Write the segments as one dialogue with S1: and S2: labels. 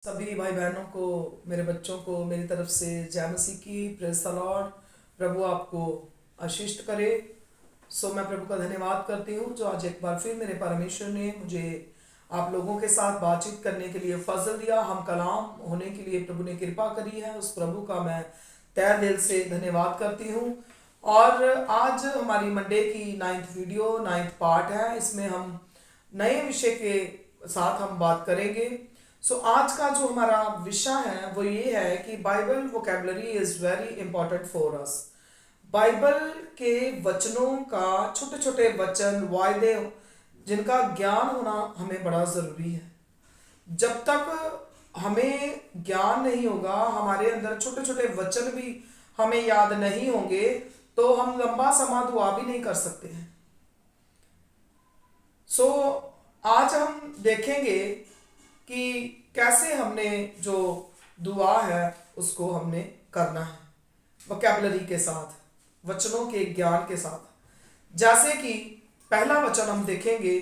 S1: सभी भाई बहनों को, मेरे बच्चों को मेरी तरफ से जय मसीह की। Praise the Lord. प्रभु आपको आशीष करे। मैं प्रभु का धन्यवाद करती हूँ जो आज एक बार फिर मेरे परमेश्वर ने मुझे आप लोगों के साथ बातचीत करने के लिए फजल दिया, हम कलाम होने के लिए प्रभु ने कृपा करी है। उस प्रभु का मैं तहे दिल से धन्यवाद करती हूँ। और आज हमारी मंडे की 9th वीडियो 9th पार्ट है। इसमें हम नए विषय के साथ हम बात करेंगे। आज का जो हमारा विषय है वो ये है कि Bible vocabulary is very important for us. Bible के वचनों का, छोटे छोटे वचन, वायदे, जिनका ज्ञान होना हमें बड़ा ज़रूरी है। जब तक हमें ज्ञान नहीं होगा, हमारे अंदर छोटे छोटे वचन भी हमें याद नहीं होंगे, तो हम लंबा समय दुआ भी नहीं कर सकते हैं। आज हम देखेंगे कि कैसे हमने जो दुआ है उसको हमने करना है वोकैबुलरी के साथ, वचनों के ज्ञान के साथ। जैसे कि पहला वचन हम देखेंगे,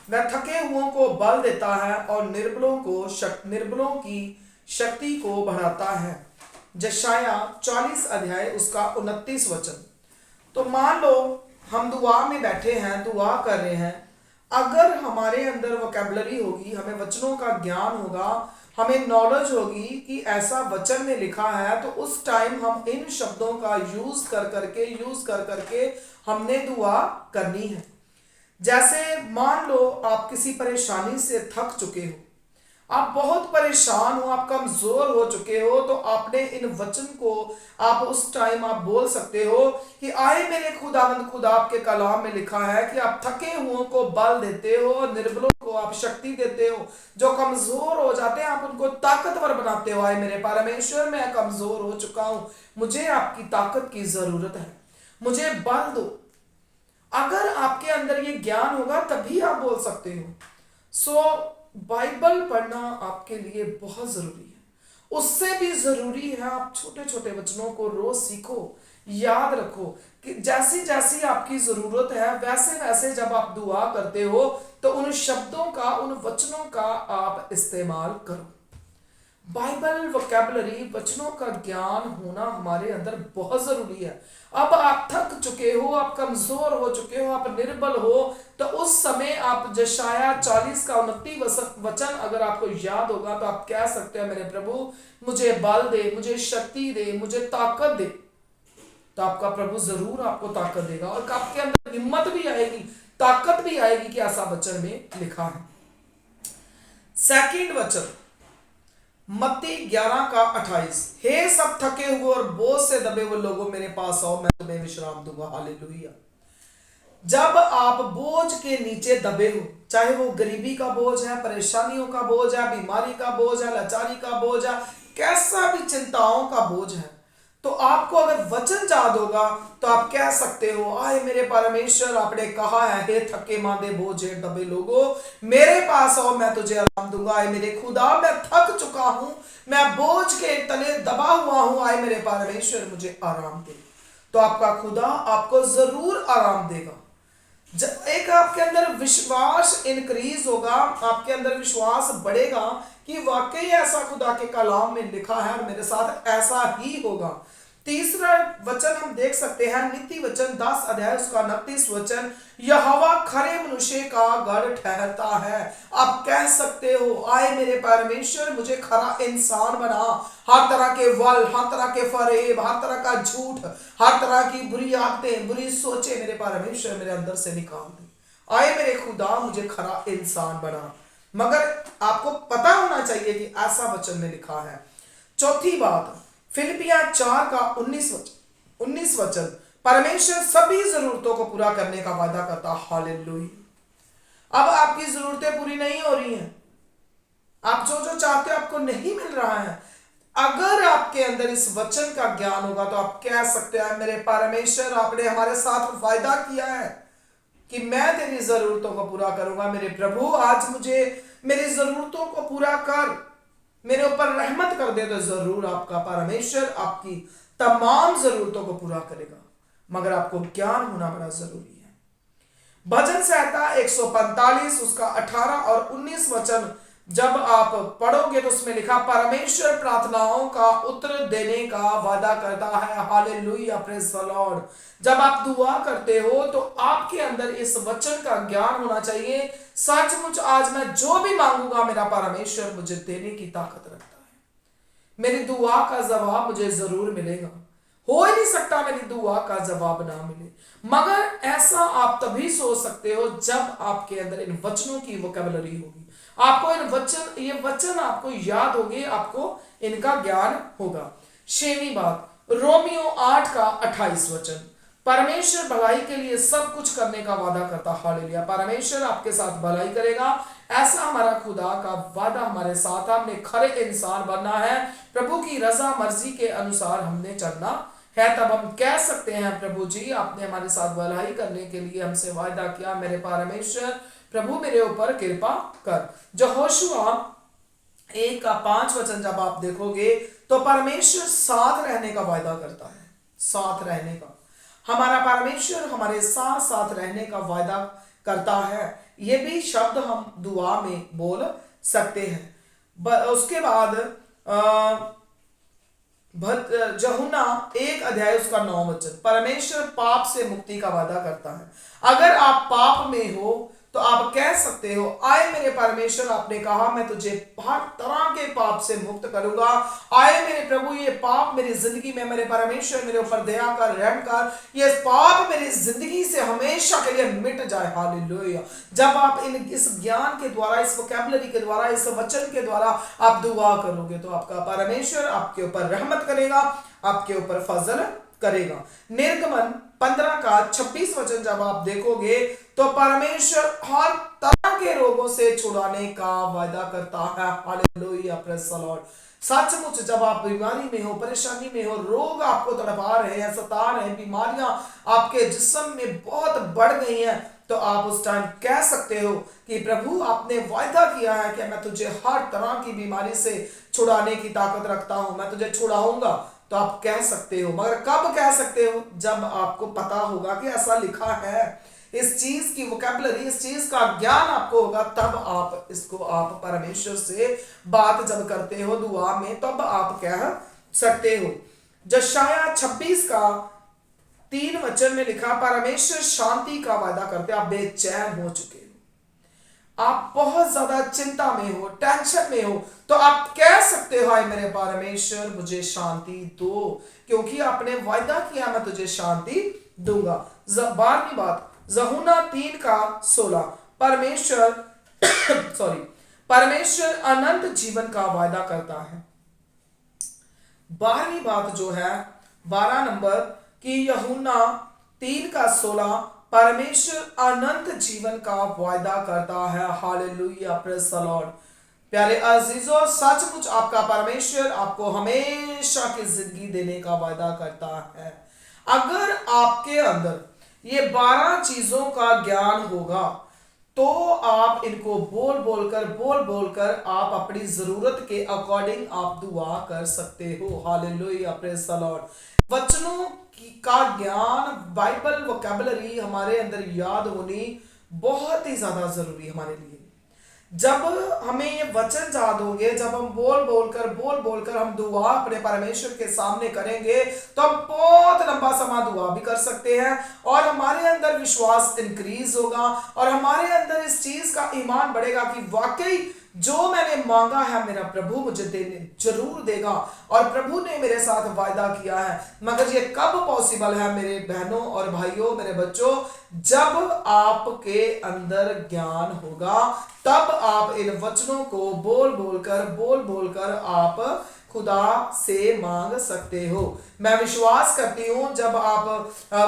S1: वह थके हुओं को बल देता है और निर्बलों की शक्ति को बढ़ाता है। यशाया 40 अध्याय उसका 29 वचन। तो मान लो हम दुआ में बैठे हैं, दुआ कर रहे हैं। अगर हमारे अंदर वोकैबुलरी होगी, हमें वचनों का ज्ञान होगा, हमें नॉलेज होगी कि ऐसा वचन में लिखा है, तो उस टाइम हम इन शब्दों का यूज कर करके हमने दुआ करनी है। जैसे मान लो आप किसी परेशानी से थक चुके हो, आप बहुत परेशान हो, आप कमजोर हो चुके हो, तो आपने इन वचन को आप उस टाइम आप बोल सकते हो कि आए मेरे खुदावंद खुदा, आपके कलाम में लिखा है कि आप थके हुओं को बल देते हो, निर्बलों को आप शक्ति देते हो, जो कमजोर हो जाते हैं आप उनको ताकतवर बनाते हो। आए मेरे परमेश्वर, मैं कमजोर हो चुका हूं, मुझे आपकी ताकत की जरूरत है, मुझे बल दो। अगर आपके अंदर ये ज्ञान होगा तभी आप बोल सकते हो। बाइबल पढ़ना आपके लिए बहुत जरूरी है। उससे भी जरूरी है आप छोटे छोटे वचनों को रोज सीखो, याद रखो कि जैसी जैसी आपकी जरूरत है वैसे वैसे जब आप दुआ करते हो तो उन शब्दों का, उन वचनों का आप इस्तेमाल करो। बाइबल वोकैबुलरी, वचनों का ज्ञान होना हमारे अंदर बहुत जरूरी है। अब आप थक चुके हो, आप कमजोर हो चुके हो, आप निर्बल हो, तो उस समय आप यशाया 40 का 29 वचन अगर आपको याद होगा तो आप कह सकते हैं, मेरे प्रभु मुझे बल दे, मुझे शक्ति दे, मुझे ताकत दे। तो आपका प्रभु जरूर आपको ताकत देगा और आपके अंदर हिम्मत भी आएगी, ताकत भी आएगी कि ऐसा वचन में लिखा है। सेकंड वचन मत्ती 11 का 28। हे सब थके हुए और बोझ से दबे हुए लोगों, मेरे पास आओ, मैं तुम्हें विश्राम दूंगा। हालेलुया। जब आप बोझ के नीचे दबे हो, चाहे वो गरीबी का बोझ है, परेशानियों का बोझ है, बीमारी का बोझ है, लाचारी का बोझ है, कैसा भी चिंताओं का बोझ है, तो आपको अगर वचन याद होगा तो आप कह सकते हो, आए मेरे परमेश्वर, आपने कहा है, हे थके मांदे बोझे दबे लोगों, मेरे पास आओ, मैं तुझे आराम दूंगा। आए मेरे खुदा, मैं थक चुका हूं, मैं बोझ के तले दबा हुआ हूं, आए मेरे परमेश्वर मुझे आराम दे। तो आपका खुदा आपको जरूर आराम देगा। जब एक आपके अंदर विश्वास इंक्रीज होगा, आपके अंदर विश्वास बढ़ेगा कि वाकई ऐसा खुदा के कलाम में लिखा है और मेरे साथ ऐसा ही होगा। तीसरा वचन हम देख सकते हैं, नीति वचन 10 अध्याय उसका 29 वचन। यहोवा खरे मनुष्य का गढ़ ठहरता है। आप कह सकते हो, आए मेरे परमेश्वर मुझे खरा इंसान बना, हर तरह के वल, हर तरह के फरेब, हर तरह का झूठ, हर तरह की बुरी आदतें, बुरी सोचे मेरे परमेश्वर मेरे अंदर से निकाल दे। आए मेरे खुदा मुझे खरा इंसान बना। मगर आपको पता होना चाहिए कि ऐसा वचन में लिखा है। चौथी बात, फिलिपियां 4 का 19 वचन। परमेश्वर सभी जरूरतों को पूरा करने का वादा करता। हालेलुया। अब आपकी जरूरतें पूरी नहीं हो रही हैं, आप जो जो चाहते हो आपको नहीं मिल रहा है। अगर आपके अंदर इस वचन का ज्ञान होगा तो आप कह सकते हैं, मेरे परमेश्वर आपने हमारे साथ वायदा किया है कि मैं तेरी जरूरतों को पूरा करूंगा। मेरे प्रभु आज मुझे मेरी जरूरतों को पूरा कर, मेरे ऊपर रहमत कर दे, तो जरूर आपका परमेश्वर आपकी तमाम जरूरतों को पूरा करेगा। मगर आपको ज्ञान होना बड़ा जरूरी है। भजन संहिता 145 उसका 18 और 19 वचन जब आप पढ़ोगे तो उसमें लिखा परमेश्वर प्रार्थनाओं का उत्तर देने का वादा करता है। Hallelujah, praise the Lord. जब आप दुआ करते हो तो आपके अंदर इस वचन का ज्ञान होना चाहिए, सचमुच आज मैं जो भी मांगूंगा मेरा परमेश्वर मुझे देने की ताकत रखता है, मेरी दुआ का जवाब मुझे जरूर मिलेगा। हो ही नहीं सकता मेरी दुआ का जवाब ना मिले। मगर ऐसा आप तभी सोच सकते हो जब आपके अंदर इन वचनों की वोकैबुलरी होगी, आपको ये वचन आपको याद होंगे, आपको इनका ज्ञान होगा। छठवीं बात, रोमियो 8 का 28 वचन, परमेश्वर भलाई के लिए सब कुछ करने का वादा करता। हालेलुया, परमेश्वर आपके साथ भलाई करेगा, ऐसा हमारा खुदा का वादा हमारे साथ। हमने खरे इंसान बनना है, प्रभु की रजा मर्जी के अनुसार हमने चलना है। तब हम कह सकते हैं प्रभु जी आपने हमारे साथ भलाई करने के लिए हमसे वायदा किया, मेरे परमेश्वर प्रभु मेरे ऊपर कृपा कर। यहोशुआ 1 का 5 वचन जब आप देखोगे तो परमेश्वर साथ रहने का वायदा करता है, साथ रहने का। हमारा परमेश्वर हमारे साथ साथ रहने का वायदा करता है। ये भी शब्द हम दुआ में बोल सकते हैं। उसके बाद यूहन्ना 1 अध्याय उसका 9 वचन, परमेश्वर पाप से मुक्ति का वादा करता है। अगर आप पाप में हो तो आप कह सकते हो, आए मेरे परमेश्वर आपने कहा मैं तुझे हर तरह के पाप से मुक्त करूंगा। आए मेरे प्रभु ये पाप मेरी जिंदगी में, मेरे परमेश्वर मेरे ऊपर दया कर, रहम कर, ये पाप मेरी जिंदगी से हमेशा के लिए मिट जाए। हालेलुया। जब आप इस ज्ञान के द्वारा, इस वोकैबुलरी के द्वारा, इस वचन के द्वारा आप दुआ करोगे तो आपका परमेश्वर आपके ऊपर रहमत करेगा, आपके ऊपर फजल करेगा। निर्गमन 15 का 26 वचन जब आप देखोगे तो परमेश्वर हर तरह के रोगों से छुड़ाने का वादा करता है। Hallelujah, praise the Lord. सचमुच जब आप बीमारी में हो, परेशानी में हो, रोग आपको तड़पा रहे हैं, सता रहे हैं, बीमारियां आपके जिस्म में बहुत बढ़ गई हैं, तो आप उस टाइम कह सकते हो कि प्रभु आपने वायदा किया है कि मैं तुझे हर तरह की बीमारी से छुड़ाने की ताकत रखता हूं, मैं तुझे छुड़ाऊंगा। तो आप कह सकते हो, मगर कब कह सकते हो? जब आपको पता होगा कि ऐसा लिखा है, इस चीज की वोकैबुलरी, इस चीज का ज्ञान आपको होगा, तब आप इसको आप परमेश्वर से बात जब करते हो दुआ में, तब आप कह सकते हो। यशायाह 26 का 3 वचन में लिखा, परमेश्वर शांति का वादा करते। आप बेचैन हो चुके हो, आप बहुत ज्यादा चिंता में हो, टेंशन में हो, तो आप कह सकते हो, हाय मेरे परमेश्वर मुझे शांति दो, क्योंकि आपने वायदा किया मैं तुझे शांति दूंगा। 12वीं बात, यूहन्ना 3 का 16, परमेश्वर अनंत जीवन का वायदा करता है। 12वीं बात जो है 12 नंबर कि यूहन्ना 3 का 16, परमेश्वर अनंत जीवन का वायदा करता है। Hallelujah, praise the Lord. प्यारे अजीजों, सचमुच आपका परमेश्वर आपको हमेशा की जिंदगी देने का वादा करता है। अगर आपके अंदर ये 12 चीजों का ज्ञान होगा तो आप इनको बोल बोलकर आप अपनी जरूरत के अकॉर्डिंग आप दुआ कर सकते हो। Hallelujah, praise the Lord. वचनों का ज्ञान, बाइबल वोकैबुलरी हमारे अंदर याद होनी बहुत ही ज्यादा जरूरी हमारे लिए। जब हमें ये वचन याद होंगे, जब हम बोल बोलकर हम दुआ अपने परमेश्वर के सामने करेंगे, तो हम बहुत लंबा समय दुआ भी कर सकते हैं और हमारे अंदर विश्वास इंक्रीज होगा और हमारे अंदर इस चीज का ईमान बढ़ेगा कि वाकई जो मैंने मांगा है मेरा प्रभु मुझे देने जरूर देगा और प्रभु ने मेरे साथ वायदा किया है। मगर ये कब पॉसिबल है मेरे बहनों और भाइयों, मेरे बच्चों? जब आपके अंदर ज्ञान होगा, तब आप इन वचनों को बोल बोलकर आप खुदा से मांग सकते हो। मैं विश्वास करती हूं जब आप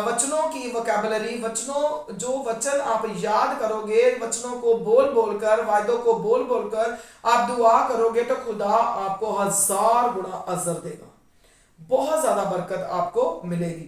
S1: वचनों की वोकैबुलरी, जो वचन आप याद करोगे, वचनों को बोलकर, वायदों को बोलकर आप दुआ करोगे, तो खुदा आपको 1000 गुना अजर देगा, बहुत ज्यादा बरकत आपको मिलेगी।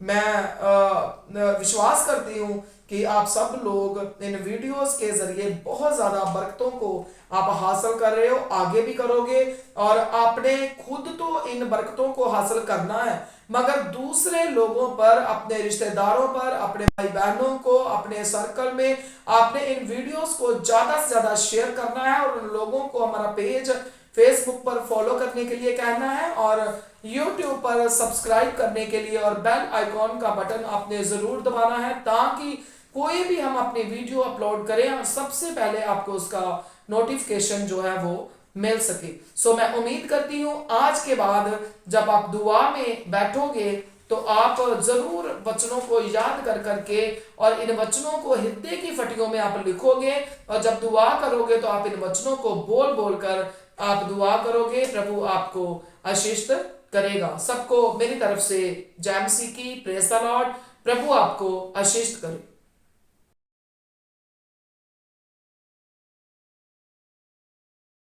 S1: मैं विश्वास करती हूं कि आप सब लोग इन वीडियोस के जरिए बहुत ज्यादा बरकतों को आप हासिल कर रहे हो, आगे भी करोगे और आपने खुद तो इन बरकतों को हासिल करना है, मगर दूसरे लोगों पर, अपने रिश्तेदारों पर, अपने भाई बहनों को, अपने सर्कल में आपने इन वीडियोस को ज्यादा से ज्यादा शेयर करना है और उन लोगों को हमारा पेज फेसबुक पर फॉलो करने के लिए कहना है और यूट्यूब पर सब्सक्राइब करने के लिए और बेल आइकॉन का बटन आपने जरूर दबाना है, ताकि कोई भी हम अपनी वीडियो अपलोड करें और सबसे पहले आपको उसका नोटिफिकेशन जो है वो मिल सके। सो मैं उम्मीद करती हूँ आज के बाद जब आप दुआ में बैठोगे तो आप जरूर वचनों को याद कर करके और इन वचनों को हृदय की फटियों में आप लिखोगे और जब दुआ करोगे तो आप इन वचनों को बोल बोल कर आप दुआ करोगे। प्रभु आपको आशीष करेगा। सबको मेरी तरफ से जय मसीह की, प्रेज द लॉर्ड। प्रभु आपको आशीष करे।